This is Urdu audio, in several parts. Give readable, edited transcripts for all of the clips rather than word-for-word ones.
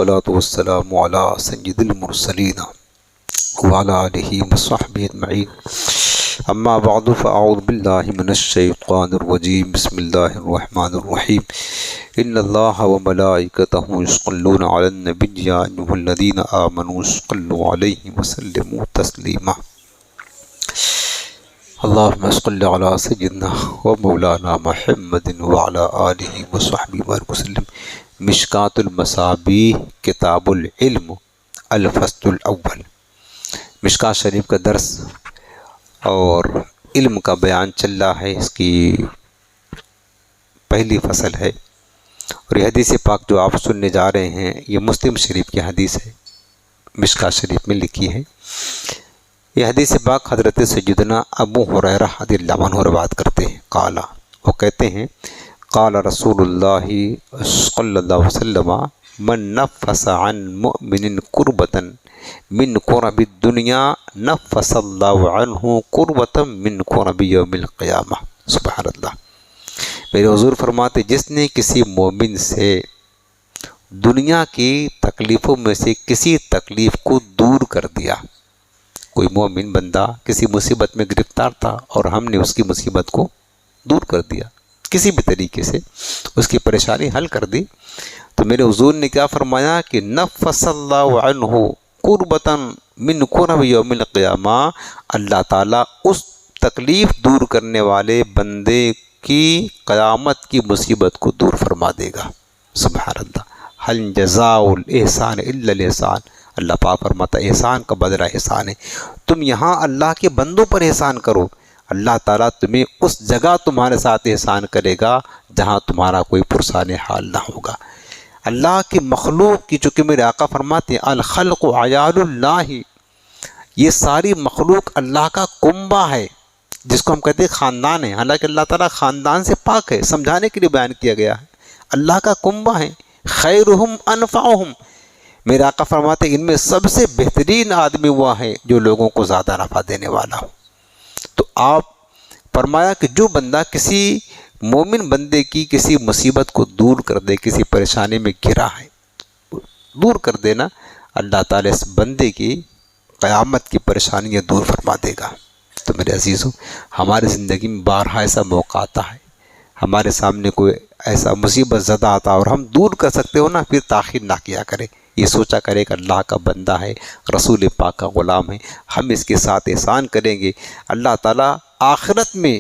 والصلاة والسلام على سید المرسلین وعلى آلہ وصحبہ اجمعین اما بعد فاعوذ باللہ من الشیطان الرجیم بسم اللہ الرحمن الرحیم ان اللہ وملائکتہ یصلون علی النبی یا ایھا الذین آمنوا صلوا علیہ وسلموا تسلیما اللہم صل علی سیدنا و مولانا محمد وعلی آلہ وصحبہ وسلم۔ مشکات المصابیح کتاب العلم الفصل الاول۔ مشکات شریف کا درس اور علم کا بیان چل رہا ہے، اس کی پہلی فصل ہے، اور یہ حدیث پاک جو آپ سننے جا رہے ہیں یہ مسلم شریف کی حدیث ہے، مشکات شریف میں لکھی ہے۔ یہ حدیث پاک حضرت سیدنا ابو ہریرہ رضی اللہ عنہ روایت کرتے ہیں، قالا، وہ کہتے ہیں قال رسول اللہ صلی اللہ علیہ وسلم من نفس عن مؤمن کربتا من کرب الدنیا نفس اللہ عنہ کربتا من کرب یوم القیامہ۔ سبحان اللہ۔ میرے حضور فرماتے جس نے کسی مومن سے دنیا کی تکلیفوں میں سے کسی تکلیف کو دور کر دیا، کوئی مومن بندہ کسی مصیبت میں گرفتار تھا اور ہم نے اس کی مصیبت کو دور کر دیا، کسی بھی طریقے سے اس کی پریشانی حل کر دی، تو میرے حضور نے کیا فرمایا کہ نفس اللہ عنہ قربتا من کرب یوم القیامہ، اللہ تعالیٰ اس تکلیف دور کرنے والے بندے کی قیامت کی مصیبت کو دور فرما دے گا۔ سبحان اللہ۔ حل جزاء الاحسان الا الاحسان، اللہ پاک فرماتا ہے احسان کا بدلہ احسان ہے۔ تم یہاں اللہ کے بندوں پر احسان کرو، اللہ تعالیٰ تمہیں اس جگہ تمہارے ساتھ احسان کرے گا جہاں تمہارا کوئی پرسان حال نہ ہوگا۔ اللہ کی مخلوق کی، چونکہ میرے آقا فرماتے ہیں الخلق عیال اللہ، یہ ساری مخلوق اللہ کا کنبہ ہے، جس کو ہم کہتے ہیں خاندان ہے، حالانکہ اللہ تعالیٰ خاندان سے پاک ہے، سمجھانے کے لیے بیان کیا گیا ہے۔ اللہ کا کنبہ ہے، خیرہم انفعہم، میرے آقا فرماتے ہیں ان میں سب سے بہترین آدمی وہ ہے جو لوگوں کو زیادہ نفع دینے والا ہو۔ تو آپ فرمایا کہ جو بندہ کسی مومن بندے کی کسی مصیبت کو دور کر دے، کسی پریشانی میں گھرا ہے، دور کر دینا، اللہ تعالیٰ اس بندے کی قیامت کی پریشانیاں دور فرما دے گا۔ تو میرے عزیزوں، ہماری زندگی میں بارہا ایسا موقع آتا ہے، ہمارے سامنے کوئی ایسا مصیبت زدہ آتا اور ہم دور کر سکتے ہو نا، پھر تاخیر نہ کیا کرے، یہ سوچا کرے کہ اللہ کا بندہ ہے، رسول پاک کا غلام ہے، ہم اس کے ساتھ احسان کریں گے، اللہ تعالیٰ آخرت میں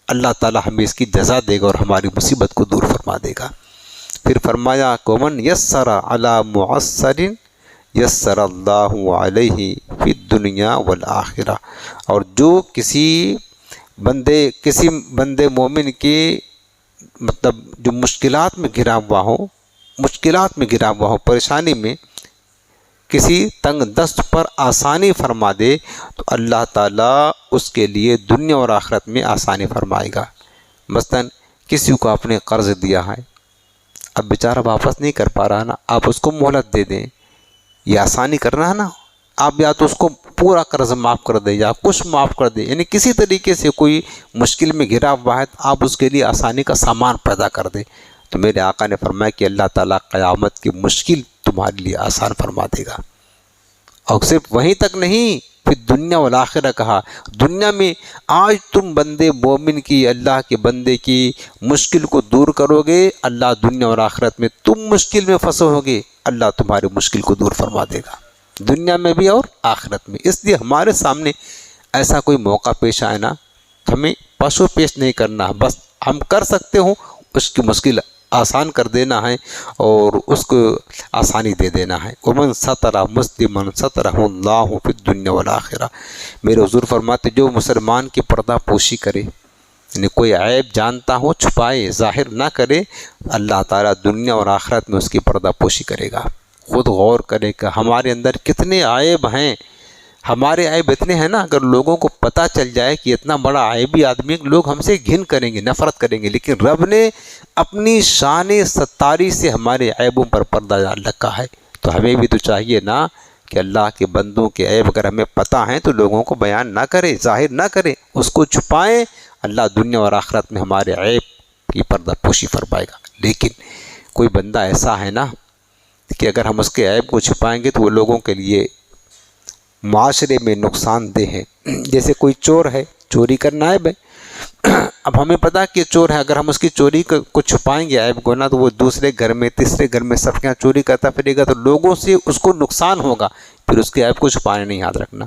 اللہ تعالیٰ ہمیں اس کی جزا دے گا اور ہماری مصیبت کو دور فرما دے گا۔ پھر فرمایا وَمَنْ يَسَّرَ عَلَى مُعَسَّرٍ يَسَّرَ اللَّهُ عَلَيْهِ فِي الدُّنْيَا وَالْآخِرَةِ، اور جو کسی بندے مومن کے مطلب جو مشکلات میں گھرا ہوا ہو، پریشانی میں، کسی تنگ دست پر آسانی فرما دے تو اللہ تعالیٰ اس کے لیے دنیا اور آخرت میں آسانی فرمائے گا۔ مثلا کسی کو آپ نے قرض دیا ہے، اب بیچارہ واپس نہیں کر پا رہا نا، آپ اس کو مہلت دے دیں، یہ آسانی کرنا ہے نا، آپ یا تو اس کو پورا قرض معاف کر دیں یا کچھ معاف کر دیں، یعنی کسی طریقے سے کوئی مشکل میں گھرا ہوا ہے آپ اس کے لیے آسانی کا سامان پیدا کر دیں، تو میرے آقا نے فرمایا کہ اللہ تعالیٰ قیامت کی مشکل تمہارے لیے آسان فرما دے گا۔ اور صرف وہیں تک نہیں، پھر دنیا والآخرہ کہا، دنیا میں آج تم بندے مومن کی، اللہ کے بندے کی مشکل کو دور کرو گے، اللہ دنیا اور آخرت میں تم مشکل میں پھنسے ہوگے، اللہ تمہاری مشکل کو دور فرما دے گا، دنیا میں بھی اور آخرت میں۔ اس لیے ہمارے سامنے ایسا کوئی موقع پیش آئے نا، ہمیں پشو پیش نہیں کرنا، بس ہم کر سکتے ہوں اس کی مشکل آسان کر دینا ہے اور اس کو آسانی دے دینا ہے۔ وَمَنْ سَتَرَ مُسْلِمًا سَتَرَهُ اللَّهُ فِي الدُّنْيَا وَالْآخِرَةِ، میرے حضور فرماتے جو مسلمان کی پردہ پوشی کرے، یعنی کوئی عیب جانتا ہو چھپائے، ظاہر نہ کرے، اللہ تعالیٰ دنیا اور آخرت میں اس کی پردہ پوشی کرے گا۔ خود غور کرے کہ ہمارے اندر کتنے عیب ہیں، ہمارے عیب اتنے ہیں نا، اگر لوگوں کو پتہ چل جائے کہ اتنا بڑا عیبی آدمی ہے، لوگ ہم سے گھن کریں گے، نفرت کریں گے، لیکن رب نے اپنی شان ستاری سے ہمارے عیبوں پر پردہ ڈال رکھا ہے، تو ہمیں بھی تو چاہیے نا کہ اللہ کے بندوں کے عیب اگر ہمیں پتہ ہیں تو لوگوں کو بیان نہ کرے، ظاہر نہ کرے، اس کو چھپائیں، اللہ دنیا اور آخرت میں ہمارے عیب کی پردہ پوشی فرمائے گا۔ لیکن کوئی بندہ ایسا ہے نا کہ اگر ہم اس کے عیب کو چھپائیں گے تو وہ لوگوں کے لیے معاشرے میں نقصان دہ ہے۔ جیسے کوئی چور ہے، چوری کرنا عیب ہے، اب ہمیں پتا کہ چور ہے، اگر ہم اس کی چوری کو چھپائیں گے عیب کو نا، تو وہ دوسرے گھر میں، تیسرے گھر میں سب کے یہاں چوری کرتا پھرے گا، تو لوگوں سے اس کو نقصان ہوگا۔ پھر اس کے عیب کو چھپانے نہیں، یاد رکھنا،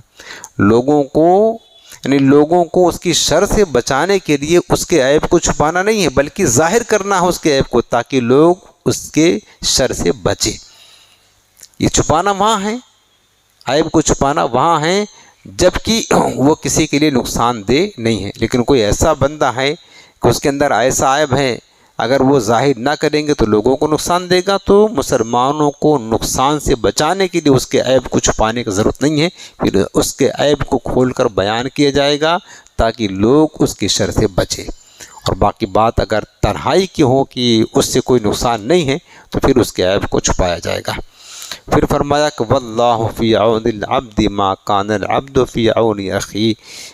لوگوں کو یعنی لوگوں کو اس کی شر سے بچانے کے لیے اس کے عیب کو چھپانا نہیں ہے، بلکہ ظاہر کرنا ہے اس کے عیب کو، تاکہ لوگ اس کے شر سے بچیں۔ یہ چھپانا وہاں ہے، عیب کو چھپانا وہاں ہے جبکہ وہ کسی کے لیے نقصان دہ نہیں ہے۔ لیکن کوئی ایسا بندہ ہے کہ اس کے اندر ایسا عیب ہے، اگر وہ ظاہر نہ کریں گے تو لوگوں کو نقصان دے گا، تو مسلمانوں کو نقصان سے بچانے کے لیے اس کے عیب کو چھپانے کی ضرورت نہیں ہے، پھر اس کے عیب کو کھول کر بیان کیا جائے گا تاکہ لوگ اس کی شر سے بچیں۔ اور باقی بات اگر تنہائی کی ہو کہ اس سے کوئی نقصان نہیں ہے تو پھر اس کے عیب کو چھپایا جائے گا۔ پھر فرمایا کہ واللہ فی عون العبد ما کان العبد فی عون اخی،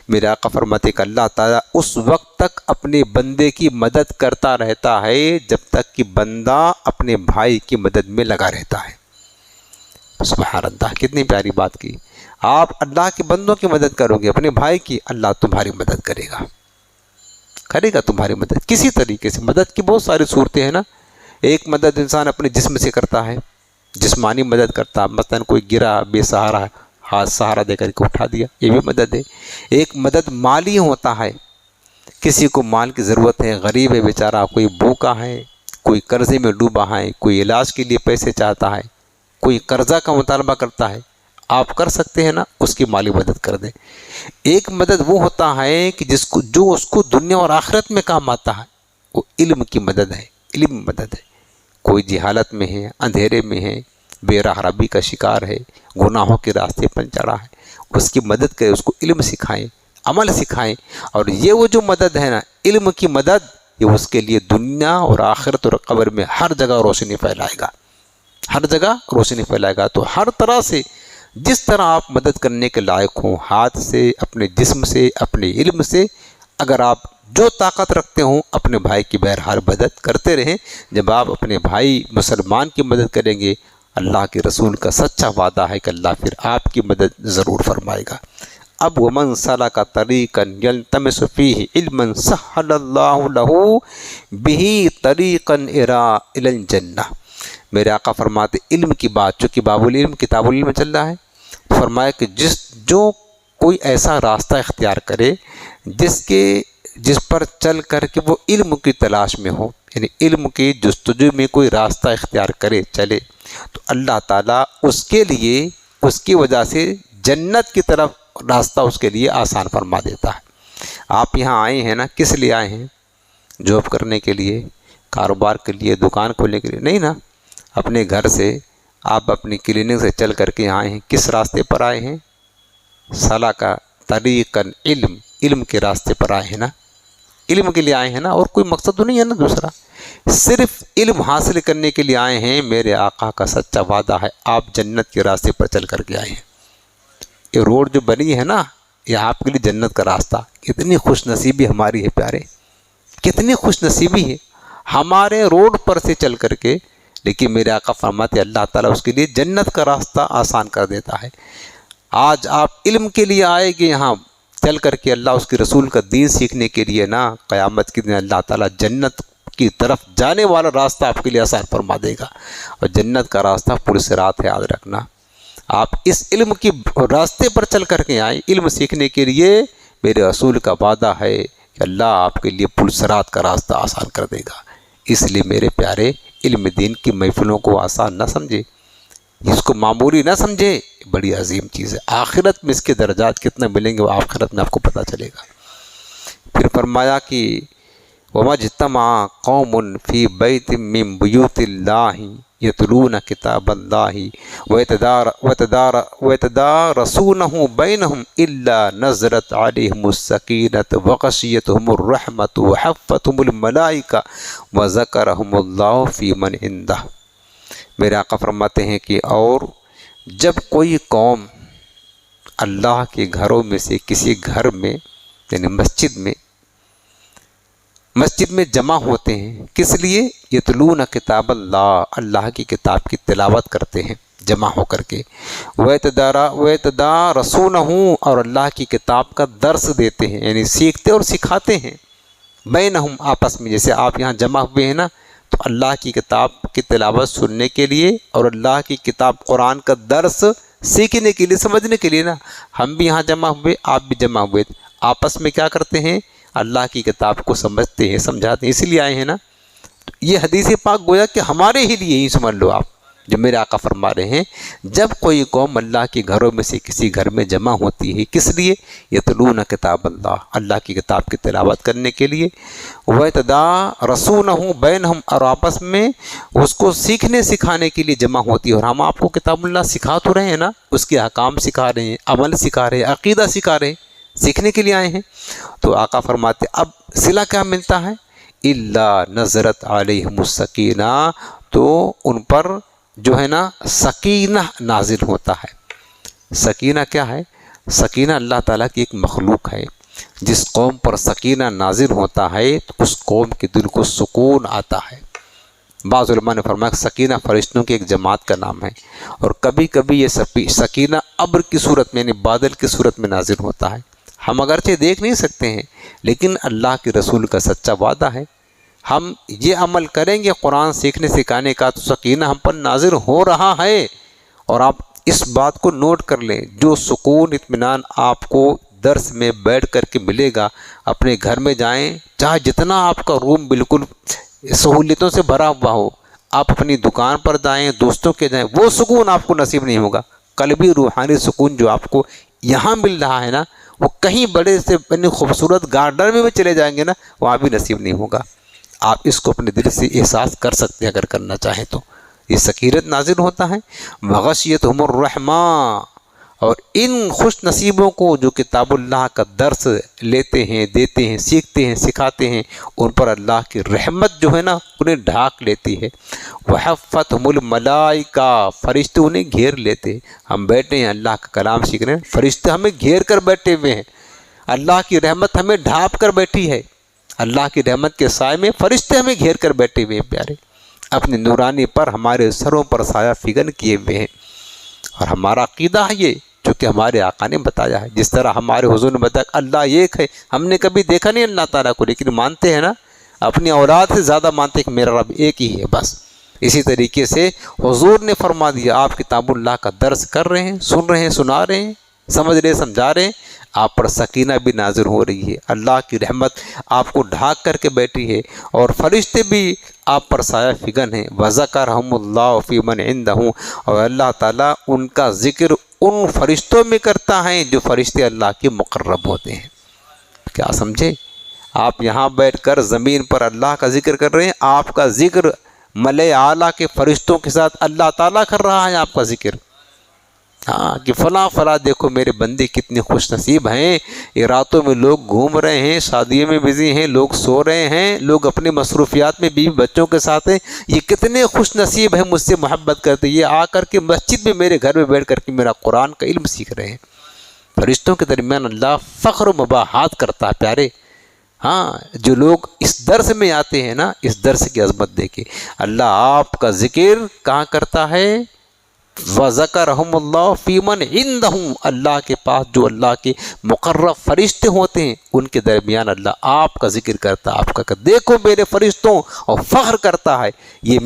میرے آقا فرماتے کہ اللہ تعالیٰ اس وقت تک اپنے بندے کی مدد کرتا رہتا ہے جب تک کہ بندہ اپنے بھائی کی مدد میں لگا رہتا ہے۔ سبحان اللہ، کتنی پیاری بات کی۔ آپ اللہ کے بندوں کی مدد کرو گے، اپنے بھائی کی، اللہ تمہاری مدد کرے گا، کرے گا تمہاری مدد کسی طریقے سے۔ مدد کی بہت ساری صورتیں ہیں نا۔ ایک مدد انسان اپنے جسم سے کرتا ہے، جسمانی مدد کرتا، مثلا کوئی گرا بے سہارا ہے، ہاتھ سہارا دے کر کے اٹھا دیا، یہ بھی مدد ہے۔ ایک مدد مالی ہوتا ہے، کسی کو مال کی ضرورت ہے، غریب ہے بیچارہ، کوئی بھوکا ہے، کوئی قرضے میں ڈوبا ہے، کوئی علاج کے لیے پیسے چاہتا ہے، کوئی قرضہ کا مطالبہ کرتا ہے، آپ کر سکتے ہیں نا، اس کی مالی مدد کر دیں۔ ایک مدد وہ ہوتا ہے کہ جو اس کو دنیا اور آخرت میں کام آتا ہے، وہ علم کی مدد ہے، علم مدد ہے۔ کوئی جہالت میں ہے، اندھیرے میں ہے، بے راہ ربی کا شکار ہے، گناہوں کے راستے پر چڑھا ہے، اس کی مدد کرے، اس کو علم سکھائیں، عمل سکھائیں۔ اور یہ وہ جو مدد ہے نا، علم کی مدد، یہ اس کے لیے دنیا اور آخرت اور قبر میں ہر جگہ روشنی پھیلائے گا، ہر جگہ روشنی پھیلائے گا۔ تو ہر طرح سے جس طرح آپ مدد کرنے کے لائق ہوں، ہاتھ سے، اپنے جسم سے، اپنے علم سے، اگر آپ جو طاقت رکھتے ہوں اپنے بھائی کی بہرحال مدد کرتے رہیں۔ جب آپ اپنے بھائی مسلمان کی مدد کریں گے، اللہ کے رسول کا سچا وعدہ ہے کہ اللہ پھر آپ کی مدد ضرور فرمائے گا۔ اب ومن سلک طریقا یلتمس فیہ علما سہل اللہ لہ بہ طریقا الی الجنہ۔ میرے آقا فرماتے علم کی بات، چونکہ باب العلم کتاب العلم چل رہا ہے، فرمایا کہ جو کوئی ایسا راستہ اختیار کرے جس پر چل کر کے وہ علم کی تلاش میں ہو، یعنی علم کی جستجو میں کوئی راستہ اختیار کرے، چلے، تو اللہ تعالیٰ اس کے لیے، اس کی وجہ سے جنت کی طرف راستہ اس کے لیے آسان فرما دیتا ہے۔ آپ یہاں آئے ہیں نا، کس لیے آئے ہیں؟ جاب کرنے کے لیے، کاروبار کے لیے، دکان کھولنے کے لیے نہیں نا۔ اپنے گھر سے، آپ اپنی کلینک سے چل کر کے آئے ہیں، کس راستے پر آئے ہیں؟ سلک طریقا علم، علم کے راستے پر آئے ہیں نا، علم کے لیے آئے ہیں نا، اور کوئی مقصد تو نہیں ہے نا دوسرا، صرف علم حاصل کرنے کے لیے آئے ہیں۔ میرے آقا کا سچا وعدہ ہے آپ جنت کے راستے پر چل کر کے آئے ہیں۔ یہ روڈ جو بنی ہے نا، یہ آپ کے لیے جنت کا راستہ۔ کتنی خوش نصیبی ہماری ہے پیارے، کتنی خوش نصیبی ہے ہمارے روڈ پر سے چل کر کے، لیکن میرے آقا فرماتے اللہ تعالیٰ اس کے لیے جنت کا راستہ آسان کر دیتا ہے۔ آج آپ علم کے لیے آئے گے یہاں چل کر کے، اللہ اس کے رسول کا دین سیکھنے کے لیے نا، قیامت کے دن اللہ تعالیٰ جنت کی طرف جانے والا راستہ آپ کے لیے آسان فرما دے گا۔ اور جنت کا راستہ پل صراط ہے، یاد رکھنا۔ آپ اس علم کی راستے پر چل کر کے آئیں، علم سیکھنے کے لیے، میرے رسول کا وعدہ ہے کہ اللہ آپ کے لیے پل صراط کا راستہ آسان کر دے گا۔ اس لیے میرے پیارے، علم دین کی محفلوں کو آسان نہ سمجھے، اس کو معمولی نہ سمجھے، بڑی عظیم چیز ہے۔ آخرت میں اس کے درجات کتنے ملیں گے وہ آخرت میں آپ کو پتہ چلے گا۔ پھر فرمایا کہ وَمَا اجْتَمَعَ قَوْمٌ فِي بَيْتٍ مِّن بُيُوتِ اللَّهِ يَتْلُونَ كِتَابَ اللَّهِ وَيَتَدَارَسُونَهُ بَيْنَهُمْ إِلَّا نَزَلَتْ عَلَيْهِمُ السَّكِينَةُ وَغَشِيَتْهُمُ الرَّحْمَةُ وَحَفَّتْهُمُ الْمَلَائِكَةُ وَذَكَرَهُمُ اللَّهُ فِي مَنْ عِندَهُ۔ میرے آقا فرماتے ہیں کہ اور جب کوئی قوم اللہ کے گھروں میں سے کسی گھر میں، یعنی مسجد میں، مسجد میں جمع ہوتے ہیں، کس لیے؟ یتلون کتاب اللہ، اللہ کی کتاب کی تلاوت کرتے ہیں جمع ہو کر کے، وَيَتَدَارَسُونَهُ، اور اللہ کی کتاب کا درس دیتے ہیں، یعنی سیکھتے اور سکھاتے ہیں، بینہم، آپس میں، جیسے آپ یہاں جمع ہوئے ہیں نا، تو اللہ کی کتاب کی تلاوت سننے کے لیے اور اللہ کی کتاب قرآن کا درس سیکھنے کے لیے، سمجھنے کے لیے نا، ہم بھی یہاں جمع ہوئے، آپ بھی جمع ہوئے، آپس میں کیا کرتے ہیں؟ اللہ کی کتاب کو سمجھتے ہیں، سمجھاتے ہیں، اسی لیے آئے ہیں نا۔ تو یہ حدیث پاک گویا کہ ہمارے ہی لیے ہی سمجھ لو آپ، جو میرے آقا فرما رہے ہیں، جب کوئی قوم اللہ کے گھروں میں سے کسی گھر میں جمع ہوتی ہے، کس لیے؟ یتلون کتاب اللہ، اللہ کی کتاب کی تلاوت کرنے کے لیے، وَيَتَدَارَسُونَهُ بَيْنَهُمْ، اور آپس میں اس کو سیکھنے سکھانے کے لیے جمع ہوتی ہے۔ اور ہم آپ کو کتاب اللہ سکھا تو رہے ہیں نا، اس کے احکام سکھا رہے ہیں، عمل سکھا رہے ہیں، عقیدہ سکھا رہے ہیں، سیکھنے کے لیے آئے ہیں۔ تو آقا فرماتے اب صلہ کیا ملتا ہے؟ اِلَّا نَزَرَتْ عَلَيْهِمُ السَّكِينَةُ، تو ان پر جو ہے نا سکینہ نازل ہوتا ہے۔ سکینہ کیا ہے؟ سکینہ اللہ تعالیٰ کی ایک مخلوق ہے، جس قوم پر سکینہ نازل ہوتا ہے تو اس قوم کے دل کو سکون آتا ہے۔ بعض علماء نے فرمایا کہ سکینہ فرشتوں کی ایک جماعت کا نام ہے، اور کبھی کبھی یہ سکینہ ابر کی صورت میں، یعنی بادل کی صورت میں نازل ہوتا ہے۔ ہم اگرچہ دیکھ نہیں سکتے ہیں، لیکن اللہ کے رسول کا سچا وعدہ ہے، ہم یہ عمل کریں گے قرآن سیکھنے سکھانے کا تو سکینہ ہم پر نازل ہو رہا ہے۔ اور آپ اس بات کو نوٹ کر لیں، جو سکون اطمینان آپ کو درس میں بیٹھ کر کے ملے گا، اپنے گھر میں جائیں، چاہے جتنا آپ کا روم بالکل سہولیتوں سے بھرا ہوا ہو، آپ اپنی دکان پر جائیں، دوستوں کے جائیں، وہ سکون آپ کو نصیب نہیں ہوگا۔ قلبی روحانی سکون جو آپ کو یہاں مل رہا ہے نا، وہ کہیں بڑے سے بڑے خوبصورت گارڈن میں بھی چلے جائیں گے نا، وہاں بھی نصیب نہیں ہوگا۔ آپ اس کو اپنے دل سے احساس کر سکتے ہیں اگر کرنا چاہیں تو۔ یہ سکینت نازل ہوتا ہے، وغشیتہم الرحمہ، اور ان خوش نصیبوں کو جو کتاب اللہ کا درس لیتے ہیں، دیتے ہیں، سیکھتے ہیں، سکھاتے ہیں، ان پر اللہ کی رحمت جو ہے نا انہیں ڈھانک لیتی ہے۔ وحفتہم الملائکہ، فرشتے انہیں گھیر لیتے ہیں۔ ہم بیٹھے ہیں اللہ کا کلام سیکھ رہے ہیں، فرشتے ہمیں گھیر کر بیٹھے ہوئے ہیں، اللہ کی رحمت ہمیں ڈھانپ کر بیٹھی ہے، اللہ کی رحمت کے سائے میں فرشتے ہمیں گھیر کر بیٹھے ہوئے ہیں پیارے، اپنے نورانی پر ہمارے سروں پر سایہ فگن کیے ہوئے ہیں۔ اور ہمارا عقیدہ ہے یہ، جو کہ ہمارے آقا نے بتایا ہے، جس طرح ہمارے حضور نے بتایا کہ اللہ ایک ہے، ہم نے کبھی دیکھا نہیں اللہ تعالیٰ کو، لیکن مانتے ہیں نا، اپنی اولاد سے زیادہ مانتے ہیں کہ میرا رب ایک ہی ہے بس۔ اسی طریقے سے حضور نے فرما دیا، آپ کتاب اللہ کا درس کر رہے ہیں، سن رہے ہیں، سنا رہے ہیں، سمجھ رہے، سمجھا رہے ہیں، آپ پر سکینہ بھی نازل ہو رہی ہے، اللہ کی رحمت آپ کو ڈھانک کر کے بیٹھی ہے، اور فرشتے بھی آپ پر سایہ فگن ہیں۔ وَذَكَرَهُمُ اللَّهُ فِي مَنْ عِنْدَهُ، اور اللہ تعالیٰ ان کا ذکر ان فرشتوں میں کرتا ہے جو فرشتے اللہ کے مقرب ہوتے ہیں۔ کیا سمجھے؟ آپ یہاں بیٹھ کر زمین پر اللہ کا ذکر کر رہے ہیں، آپ کا ذکر ملائے اعلیٰ کے فرشتوں کے ساتھ اللہ تعالیٰ کر رہا ہے آپ کا ذکر، ہاں، کہ فلاں فلاں دیکھو میرے بندے کتنے خوش نصیب ہیں، یہ راتوں میں لوگ گھوم رہے ہیں، شادیوں میں بزی ہیں، لوگ سو رہے ہیں، لوگ اپنے مصروفیات میں بیوی بچوں کے ساتھ ہیں، یہ کتنے خوش نصیب ہیں، مجھ سے محبت کرتے، یہ آ کر کے مسجد میں میرے گھر میں بیٹھ کر کے میرا قرآن کا علم سیکھ رہے ہیں۔ فرشتوں کے درمیان اللہ فخر و مباحات کرتا ہے پیارے۔ ہاں، جو لوگ اس درس میں آتے ہیں نا، اس درس کی عظمت دیکھیں، اللہ آپ کا ذکر کہاں کرتا ہے؟ وَذَكَرَهُمُ اللَّهُ فِي مَنْ عِنْدَهُ، اللہ کے پاس جو اللہ کے مقرب فرشتے ہوتے ہیں ان کے درمیان اللہ آپ کا ذکر کرتا ہے، آپ کا دیکھو میرے فرشتوں، اور فخر کرتا ہے، یہ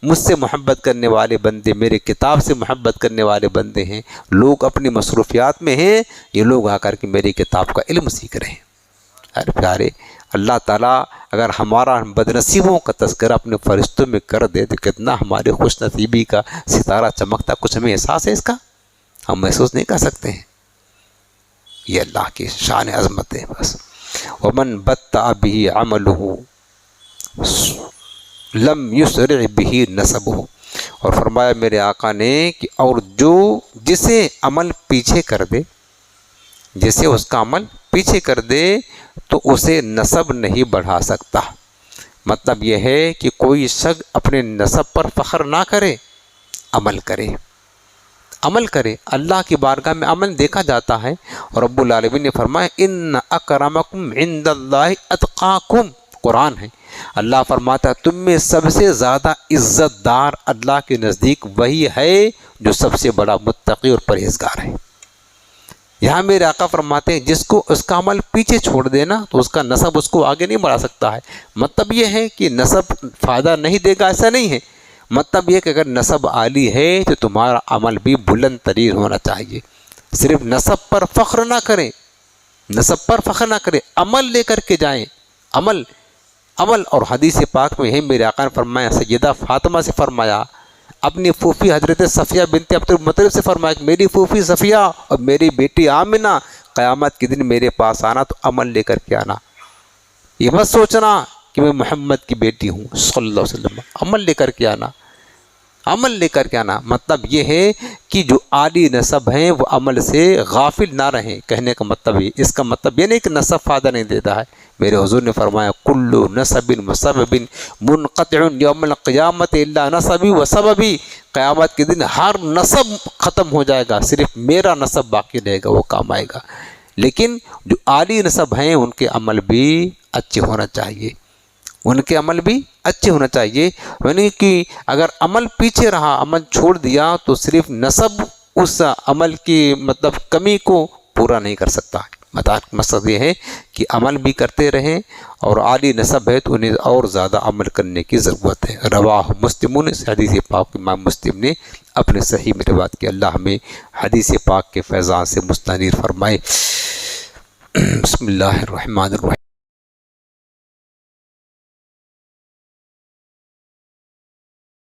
مجھ سے محبت کرنے والے بندے، میرے کتاب سے محبت کرنے والے بندے ہیں، لوگ اپنی مصروفیات میں ہیں، یہ لوگ آ کر کے میری کتاب کا علم سیکھ رہے ہیں۔ ارے پیارے، اللہ تعالیٰ اگر ہمارا بدنصیبوں کا تذکرہ اپنے فرشتوں میں کر دے تو کتنا ہمارے خوش نصیبی کا ستارہ چمکتا، کچھ ہمیں احساس ہے اس کا؟ ہم محسوس نہیں کر سکتے ہیں۔ یہ اللہ کی شان عظمت ہے بس۔ وَمَنْ بَطَّأَ بِهِ عَمَلُهُ لَمْ يُسْرِعْ بِهِ نَسَبُهُ، اور فرمایا میرے آقا نے کہ اور جو جسے عمل پیچھے کر دے، جسے اس کا عمل پیچھے کر دے تو اسے نسب نہیں بڑھا سکتا۔ مطلب یہ ہے کہ کوئی شخص اپنے نسب پر فخر نہ کرے، عمل کرے، عمل کرے۔ اللہ کی بارگاہ میں عمل دیکھا جاتا ہے، اور رب العالمین نے فرمایا ان اکرمکم عند اللہ اتقاکم، قرآن ہے۔ اللہ فرماتا ہے تم میں سب سے زیادہ عزت دار اللہ کے نزدیک وہی ہے جو سب سے بڑا متقی اور پرہیزگار ہے۔ یہاں میرے آقا فرماتے ہیں جس کو اس کا عمل پیچھے چھوڑ دینا تو اس کا نسب اس کو آگے نہیں بڑھا سکتا ہے۔ مطلب یہ ہے کہ نسب فائدہ نہیں دے گا، ایسا نہیں ہے۔ مطلب یہ کہ اگر نسب عالی ہے تو تمہارا عمل بھی بلند ترین ہونا چاہیے۔ صرف نسب پر فخر نہ کریں، نسب پر فخر نہ کریں، عمل لے کر کے جائیں۔ عمل اور حدیث پاک میں ہے میرے آقا نے فرمایا، سیدہ فاطمہ سے فرمایا، اپنی پھوپھی حضرت صفیہ بنت عبد المطلب سے فرمایا کہ میری پھوپھی صفیہ اور میری بیٹی آمنہ قیامت کے دن میرے پاس آنا تو عمل لے کر کے آنا، یہ مت سوچنا کہ میں محمد کی بیٹی ہوں صلی اللہ علیہ وسلم، عمل لے کر کے آنا، عمل لے کر کے آنا۔ مطلب یہ ہے کہ جو عالی نسب ہیں وہ عمل سے غافل نہ رہیں۔ کہنے کا مطلب یہ، اس کا مطلب یہ نہیں کہ نسب فائدہ نہیں دیتا ہے۔ میرے حضور نے فرمایا کل نسب وسبب منقطع یوم القیامت الا نسبی و سببی، قیامت کے دن ہر نسب ختم ہو جائے گا، صرف میرا نسب باقی رہے گا، وہ کام آئے گا۔ لیکن جو عالی نسب ہیں ان کے عمل بھی اچھے ہونا چاہیے، ان کے عمل بھی اچھے ہونا چاہیے۔ یعنی کہ اگر عمل پیچھے رہا، عمل چھوڑ دیا تو صرف نسب اس عمل کی مطلب کمی کو پورا نہیں کر سکتا۔ مقصد یہ ہے کہ عمل بھی کرتے رہیں، اور عالی نسب ہے تو انہیں اور زیادہ عمل کرنے کی ضرورت ہے۔ رواہ مسلمون، اس حدیث پاک امام مسلم نے اپنے صحیح میں روایت کی۔ اللہ ہمیں حدیث پاک کے فیضان سے مستنیر فرمائے۔ بسم اللہ الرحمن الرحیم۔